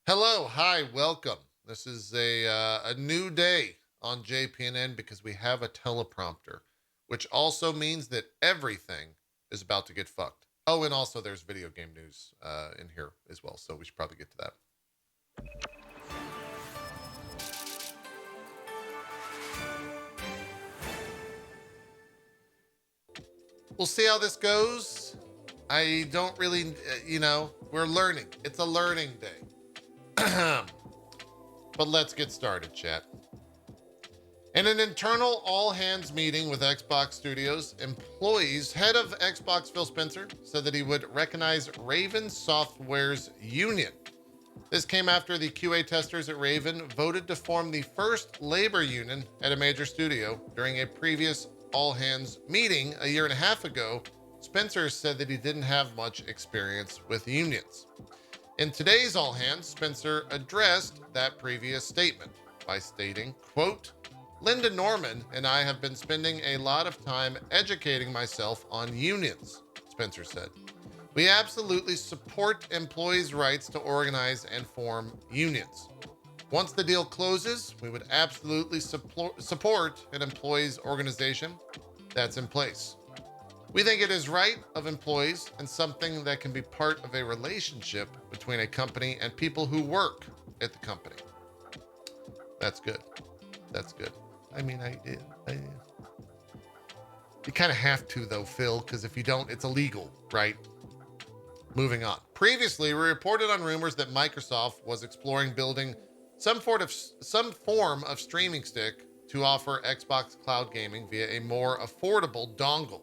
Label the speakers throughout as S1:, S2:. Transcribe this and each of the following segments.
S1: Hello, hi, welcome. This is a new day on JPNN because we have a teleprompter, which also means that everything is about to get fucked. Oh, and also there's video game news in here as well, so we should probably get to that. We'll see how this goes. I don't really, we're learning. It's a learning day. But let's get started, chat. In an internal all hands meeting with Xbox Studios, employees, head of Xbox Phil Spencer said that he would recognize Raven Software's union. This came after the QA testers at Raven voted to form the first labor union at a major studio during a previous all hands meeting a year and a half ago. Spencer said that he didn't have much experience with unions. In today's all hands, Spencer addressed that previous statement by stating, quote, Linda Norman and I have been spending a lot of time educating myself on unions, Spencer said. We absolutely support employees' rights to organize and form unions. Once the deal closes, we would absolutely support an employees' organization that's in place. We think it is right of employees and something that can be part of a relationship between a company and people who work at the company. That's good. That's good. I mean, you kind of have to, though, Phil, because if you don't, it's illegal, right? Moving on. Previously, we reported on rumors that Microsoft was exploring building some form of streaming stick to offer Xbox cloud gaming via a more affordable dongle,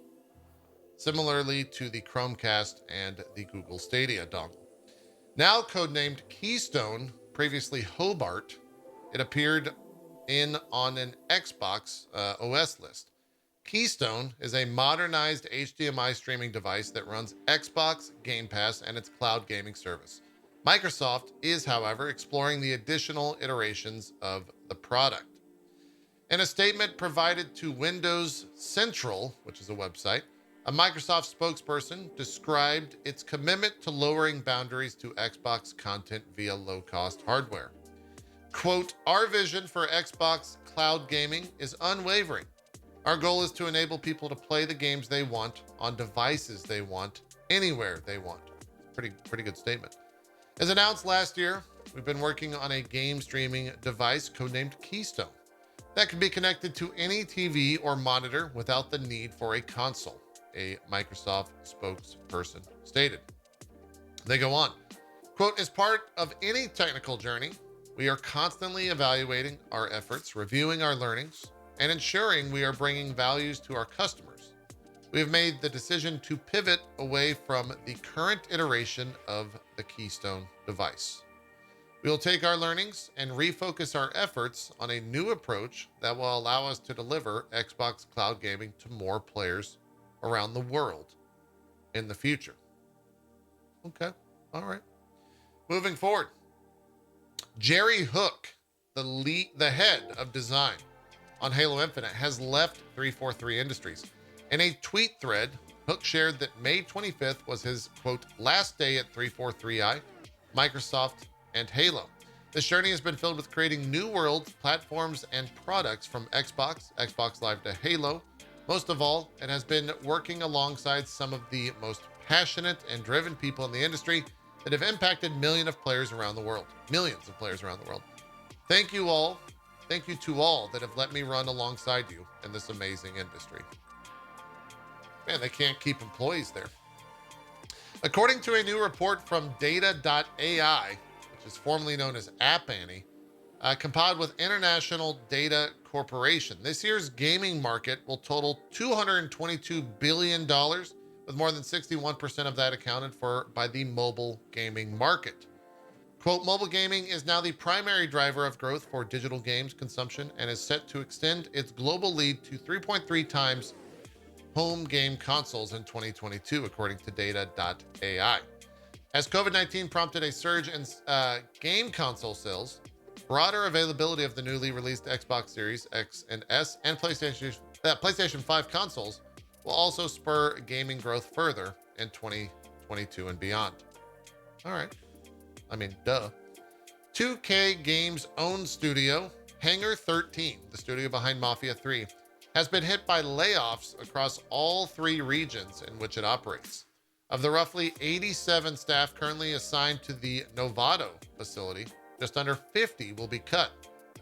S1: similarly to the Chromecast and the Google Stadia dongle. Now codenamed Keystone, previously Hobart, it appeared on an Xbox OS list. Keystone is a modernized HDMI streaming device that runs Xbox Game Pass and its cloud gaming service. Microsoft is, however, exploring the additional iterations of the product. In a statement provided to Windows Central, which is a website, a Microsoft spokesperson described its commitment to lowering boundaries to Xbox content via low-cost hardware. Quote, our vision for Xbox cloud gaming is unwavering. Our goal is to enable people to play the games they want on devices they want, anywhere they want. Pretty good statement. As announced last year, we've been working on a game streaming device codenamed Keystone that can be connected to any TV or monitor without the need for a console, a Microsoft spokesperson stated. They go on, quote, as part of any technical journey, we are constantly evaluating our efforts, reviewing our learnings, and ensuring we are bringing values to our customers. We have made the decision to pivot away from the current iteration of the Keystone device. We will take our learnings and refocus our efforts on a new approach that will allow us to deliver Xbox cloud gaming to more players around the world in the future. Okay, all right. Moving forward. Jerry Hook, the head of design on Halo Infinite, has left 343 Industries. In a tweet thread, Hook shared that May 25th was his, quote, last day at 343i, Microsoft, and Halo. This journey has been filled with creating new worlds, platforms, and products from Xbox Live to Halo. Most of all, it has been working alongside some of the most passionate and driven people in the industry that have impacted millions of players around the world. Thank you all. Thank you to all that have let me run alongside you in this amazing industry. Man, they can't keep employees there. According to a new report from Data.ai, which is formerly known as App Annie, compiled with International Data Corporation, this year's gaming market will total $222 billion, with more than 61% of that accounted for by the mobile gaming market. Quote, mobile gaming is now the primary driver of growth for digital games consumption and is set to extend its global lead to 3.3 times home game consoles in 2022, according to Data.ai. As COVID-19 prompted a surge in game console sales, broader availability of the newly released Xbox Series X and S and PlayStation 5 consoles will also spur gaming growth further in 2022 and beyond. All right. I mean, duh. 2K Games' own studio, Hangar 13, the studio behind Mafia 3, has been hit by layoffs across all three regions in which it operates. Of the roughly 87 staff currently assigned to the Novato facility, just under 50 will be cut,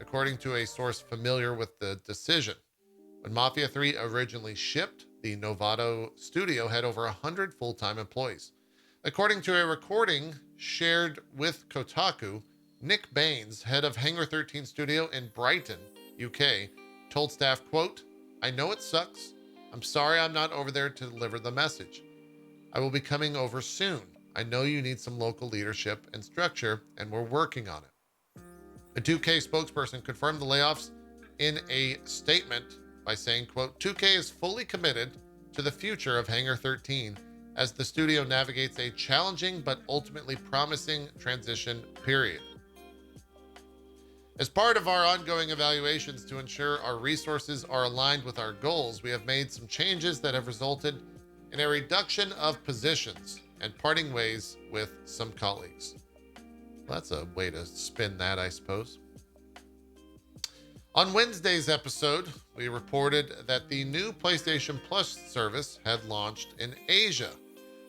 S1: according to a source familiar with the decision. When Mafia 3 originally shipped, the Novato studio had over 100 full-time employees. According to a recording shared with Kotaku, Nick Baines, head of Hangar 13 studio in Brighton, UK, told staff, quote, "I know it sucks. I'm sorry I'm not over there to deliver the message. I will be coming over soon. I know you need some local leadership and structure, and we're working on it." A 2K spokesperson confirmed the layoffs in a statement by saying, quote, "2K is fully committed to the future of Hangar 13 as the studio navigates a challenging but ultimately promising transition period. As part of our ongoing evaluations to ensure our resources are aligned with our goals, we have made some changes that have resulted in a reduction of positions and parting ways with some colleagues." Well, that's a way to spin that, I suppose. On Wednesday's episode, we reported that the new PlayStation Plus service had launched in Asia.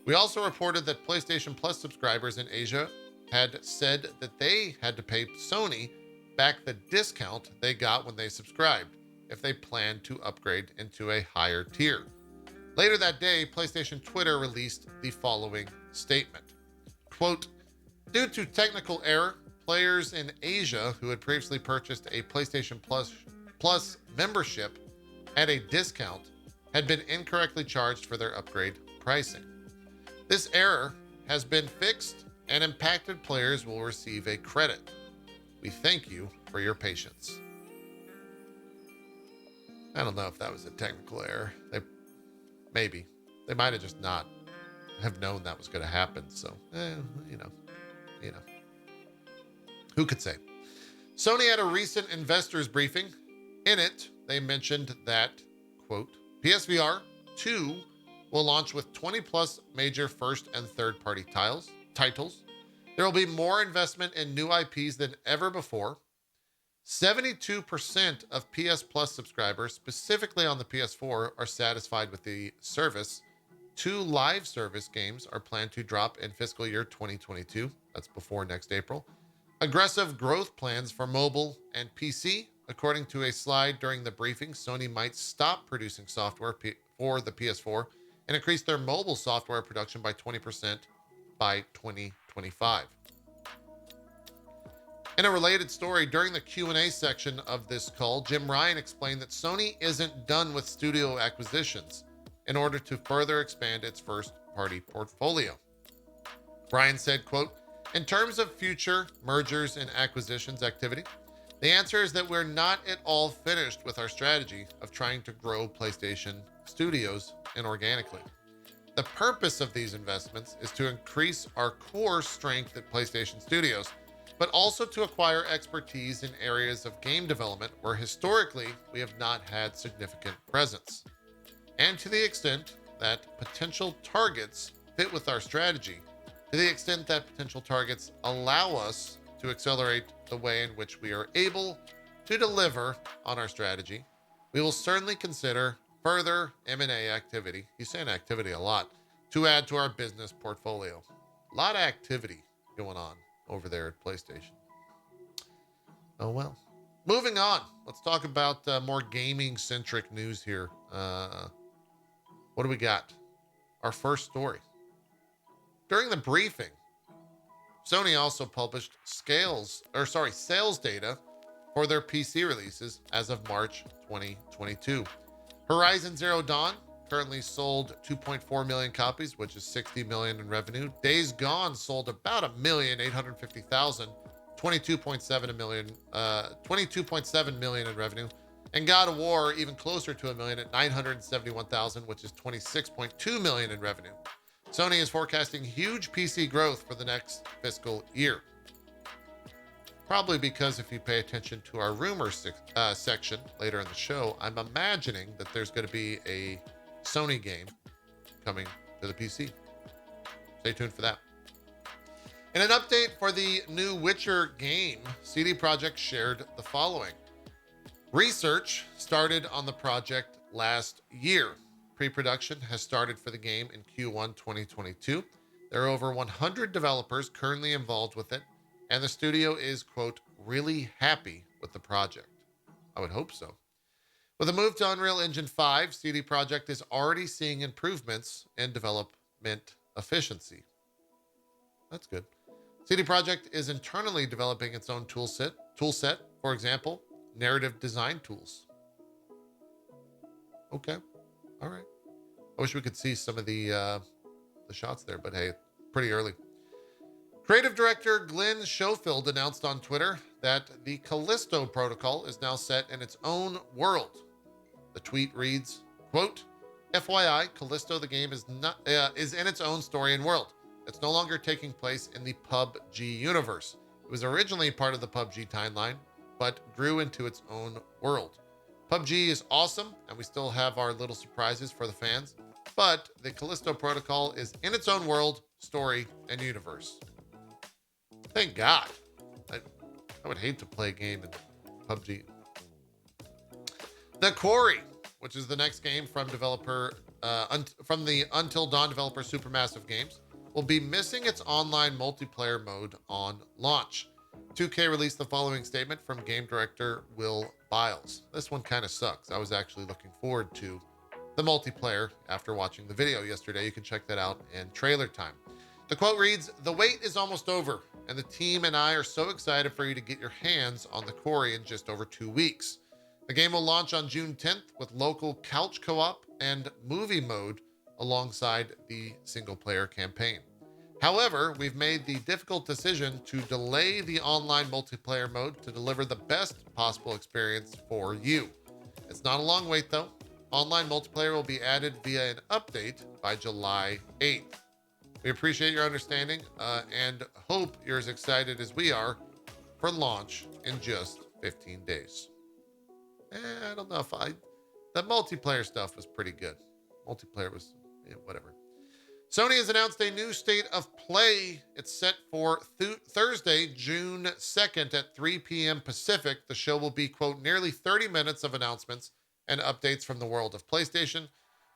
S1: We also reported that PlayStation Plus subscribers in Asia had said that they had to pay Sony back the discount they got when they subscribed if they planned to upgrade into a higher tier. Later that day, PlayStation Twitter released the following statement. Quote, "Due to technical error, players in Asia who had previously purchased a PlayStation Plus membership at a discount had been incorrectly charged for their upgrade pricing. This error has been fixed and impacted players will receive a credit. We thank you for your patience." I don't know if that was a technical error. Maybe. They might have just not have known that was going to happen. So, you know. Who could say? Sony had a recent investors briefing. In it, they mentioned that, quote, PSVR 2 will launch with 20 plus major first and third party titles. There will be more investment in new IPs than ever before. 72% of PS Plus subscribers, specifically on the PS4, are satisfied with the service. 2 live service games are planned to drop in fiscal year 2022. That's before next April. Aggressive growth plans for mobile and PC. According to a slide during the briefing, Sony might stop producing software for the PS4 and increase their mobile software production by 20% by 2025. In a related story, during the Q&A section of this call, Jim Ryan explained that Sony isn't done with studio acquisitions in order to further expand its first-party portfolio. Ryan said, quote, "In terms of future mergers and acquisitions activity, the answer is that we're not at all finished with our strategy of trying to grow PlayStation studios inorganically. The purpose of these investments is to increase our core strength at PlayStation Studios, but also to acquire expertise in areas of game development where historically we have not had significant presence. And to the extent that potential targets fit with our strategy, to the extent that potential targets allow us to accelerate the way in which we are able to deliver on our strategy, we will certainly consider further M&A activity." He's saying activity a lot, "to add to our business portfolio." A lot of activity going on over there at PlayStation. Oh well. Moving on. Let's talk about more gaming-centric news here. What do we got? Our first story. During the briefing, Sony also published sales data for their PC releases as of March 2022. Horizon Zero Dawn currently sold 2.4 million copies, which is 60 million in revenue. Days Gone sold about 1,850,000, 22.7 million in revenue. And God of War even closer to 1 million at 971,000, which is 26.2 million in revenue. Sony is forecasting huge PC growth for the next fiscal year. Probably because if you pay attention to our rumors section later in the show, I'm imagining that there's going to be a Sony game coming to the PC. Stay tuned for that. In an update for the new Witcher game, CD Projekt shared the following. Research started on the project last year. Pre-production has started for the game in Q1 2022. There are over 100 developers currently involved with it, and the studio is, quote, really happy with the project. I would hope so. With a move to Unreal Engine 5, CD Projekt is already seeing improvements in development efficiency. That's good. CD Projekt is internally developing its own toolset, for example, narrative design tools. Okay. All right. I wish we could see some of the shots there, but hey, pretty early. Creative director Glenn Schofield announced on Twitter that the Callisto protocol is now set in its own world. The tweet reads, quote, FYI, Callisto the game is in its own story and world. It's no longer taking place in the PUBG universe. It was originally part of the PUBG timeline, but grew into its own world. PUBG is awesome, and we still have our little surprises for the fans, but the Callisto protocol is in its own world, story, and universe. Thank God. I would hate to play a game in PUBG. The Quarry, which is the next game from from the Until Dawn developer Supermassive Games, will be missing its online multiplayer mode on launch. 2K released the following statement from game director Will Biles. This one kind of sucks. I was actually looking forward to the multiplayer after watching the video yesterday. You can check that out in trailer time. The quote reads, "The wait is almost over, and the team and I are so excited for you to get your hands on The Quarry in just over 2 weeks. The game will launch on June 10th with local couch co-op and movie mode alongside the single-player campaign. However, we've made the difficult decision to delay the online multiplayer mode to deliver the best possible experience for you. It's not a long wait, though. Online multiplayer will be added via an update by July 8th. We appreciate your understanding and hope you're as excited as we are for launch in just 15 days. I don't know if the multiplayer stuff was pretty good. Multiplayer was, whatever. Sony has announced a new state of play. It's set for Thursday, June 2nd at 3 p.m. Pacific. The show will be, quote, nearly 30 minutes of announcements and updates from the world of PlayStation.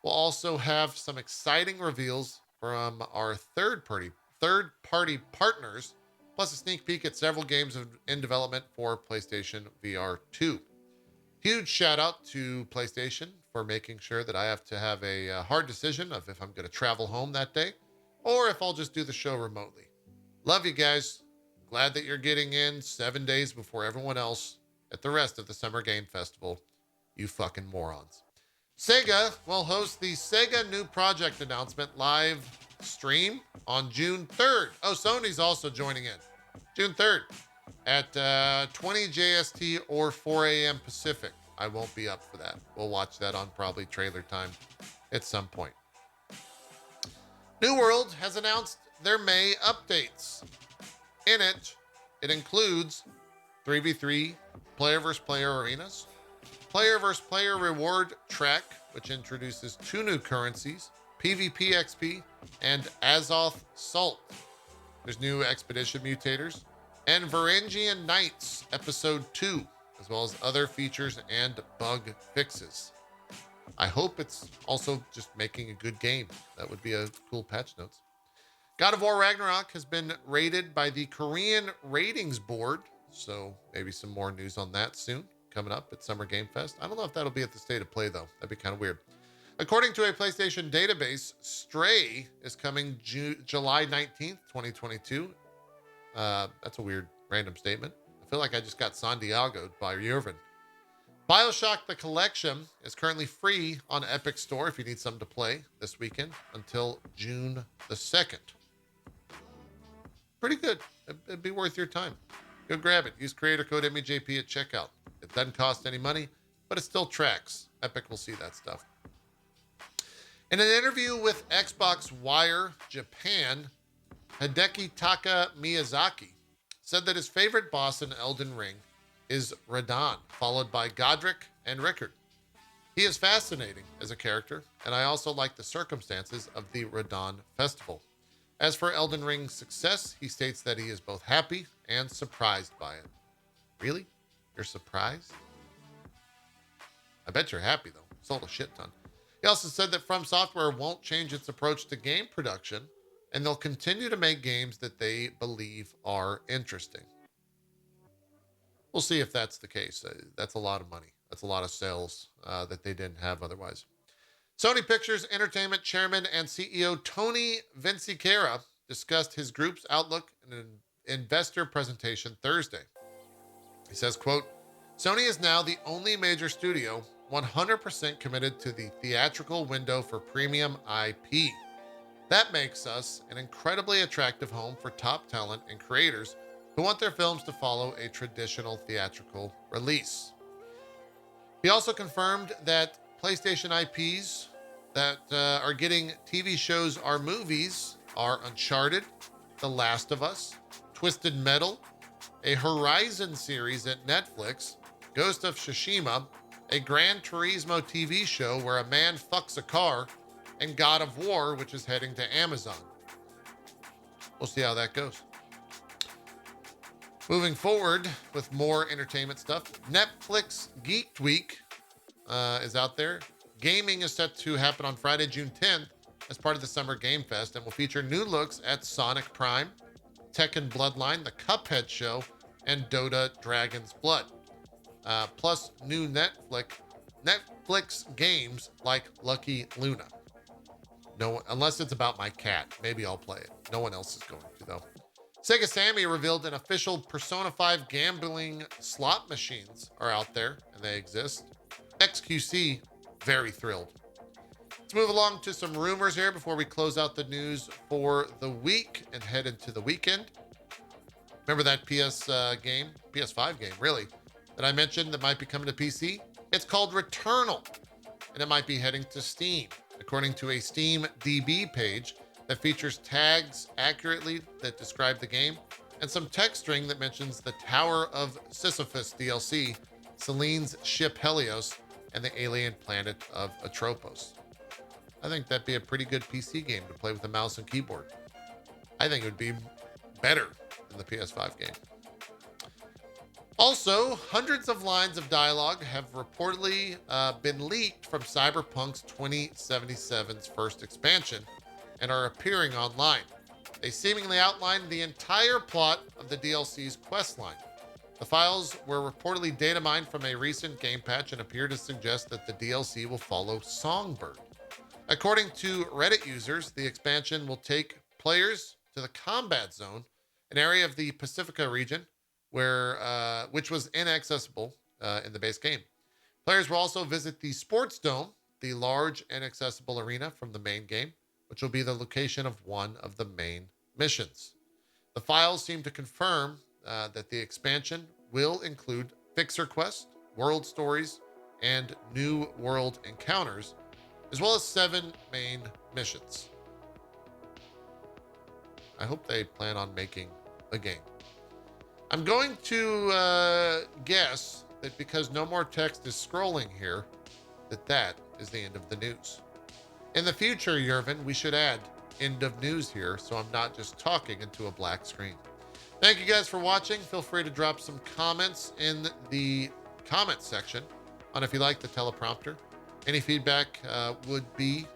S1: We'll also have some exciting reveals from our third-party partners, plus a sneak peek at several games in development for PlayStation VR 2. Huge shout out to PlayStation for making sure that I have to have a hard decision of if I'm going to travel home that day or if I'll just do the show remotely. Love you guys. Glad that you're getting in 7 days before everyone else at the rest of the Summer Game Festival. You fucking morons. Sega will host the Sega new project announcement live stream on June 3rd. Oh, Sony's also joining in. June 3rd at 20 JST or 4 a.m. Pacific. I won't be up for that. We'll watch that on probably trailer time at some point. New World has announced their May updates. In it, it includes 3v3 player versus player arenas, player versus player reward track, which introduces 2 new currencies, PvP XP, and Azoth Salt. There's new expedition mutators, and Varangian Knights Episode 2, as well as other features and bug fixes. I hope it's also just making a good game. That would be a cool patch notes. God of War Ragnarok has been rated by the Korean Ratings Board, so maybe some more news on that soon, coming up at Summer Game Fest. I don't know if that'll be at the State of Play, though. That'd be kind of weird. According to a PlayStation database, Stray is coming July 19th, 2022. That's a weird random statement. I feel like I just got San Diego'd by Yervin. BioShock The Collection is currently free on Epic Store if you need something to play this weekend until June the 2nd. Pretty good. It'd be worth your time. Go grab it. Use creator code itmeJP at checkout. It doesn't cost any money, but it still tracks. Epic will see that stuff. In an interview with Xbox Wire Japan, Hideki Taka Miyazaki said that his favorite boss in Elden Ring is Radahn, followed by Godric and Rickard. He is fascinating as a character, and I also like the circumstances of the Radahn Festival. As for Elden Ring's success, he states that he is both happy and surprised by it. Really? You're surprised? I bet you're happy, though. Sold a shit ton. He also said that From Software won't change its approach to game production, and they'll continue to make games that they believe are interesting. We'll see if that's the case. That's a lot of money. That's a lot of sales that they didn't have otherwise. Sony Pictures Entertainment Chairman and CEO Tony Vinciquerra discussed his group's outlook in an investor presentation Thursday. He says, quote, Sony is now the only major studio 100% committed to the theatrical window for premium IP. That makes us an incredibly attractive home for top talent and creators who want their films to follow a traditional theatrical release. He also confirmed that PlayStation IPs that are getting TV shows or movies are Uncharted, The Last of Us, Twisted Metal, a Horizon series at Netflix, Ghost of Tsushima, a Gran Turismo TV show where a man fucks a car, and God of War, which is heading to Amazon. We'll see how that goes. Moving forward with more entertainment stuff, Netflix Geek Week is out there. Gaming is set to happen on Friday, June 10th as part of the Summer Game Fest and will feature new looks at Sonic Prime, Tekken Bloodline, The Cuphead Show, and Dota Dragon's Blood. Plus new Netflix games like Lucky Luna. No, unless it's about my cat. Maybe I'll play it. No one else is going to, though. Sega Sammy revealed an official Persona 5 gambling slot machines are out there, and they exist. XQC, very thrilled. Let's move along to some rumors here before we close out the news for the week and head into the weekend. Remember that PS5 game, really, that I mentioned that might be coming to PC? It's called Returnal, and it might be heading to Steam, according to a Steam DB page that features tags accurately that describe the game, and some text string that mentions the Tower of Sisyphus DLC, Celine's ship Helios, and the alien planet of Atropos. I think that'd be a pretty good PC game to play with a mouse and keyboard. I think it would be better than the PS5 game. Also, hundreds of lines of dialogue have reportedly been leaked from Cyberpunk's 2077's first expansion and are appearing online. They seemingly outline the entire plot of the DLC's questline. The files were reportedly data mined from a recent game patch and appear to suggest that the DLC will follow Songbird. According to Reddit users, the expansion will take players to the combat zone, an area of the Pacifica region which was inaccessible in the base game. Players will also visit the Sports Dome, the large inaccessible arena from the main game, which will be the location of one of the main missions. The files seem to confirm that the expansion will include Fixer Quest, World Stories, and New World Encounters, as well as 7 main missions. I hope they plan on making a game. I'm going to guess that because no more text is scrolling here, that is the end of the news. In the future, Yervin, we should add end of news here so I'm not just talking into a black screen. Thank you guys for watching. Feel free to drop some comments in the comments section on if you like the teleprompter. Any feedback would be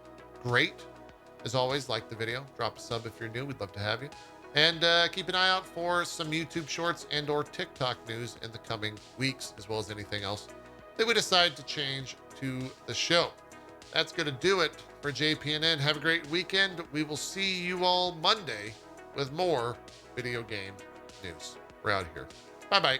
S1: great. As always, like the video, drop a sub if you're new. We'd love to have you. And keep an eye out for some YouTube shorts and or TikTok news in the coming weeks, as well as anything else that we decide to change to the show. That's going to do it for JPNN. Have a great weekend. We will see you all Monday with more video game news. We're out of here. Bye-bye.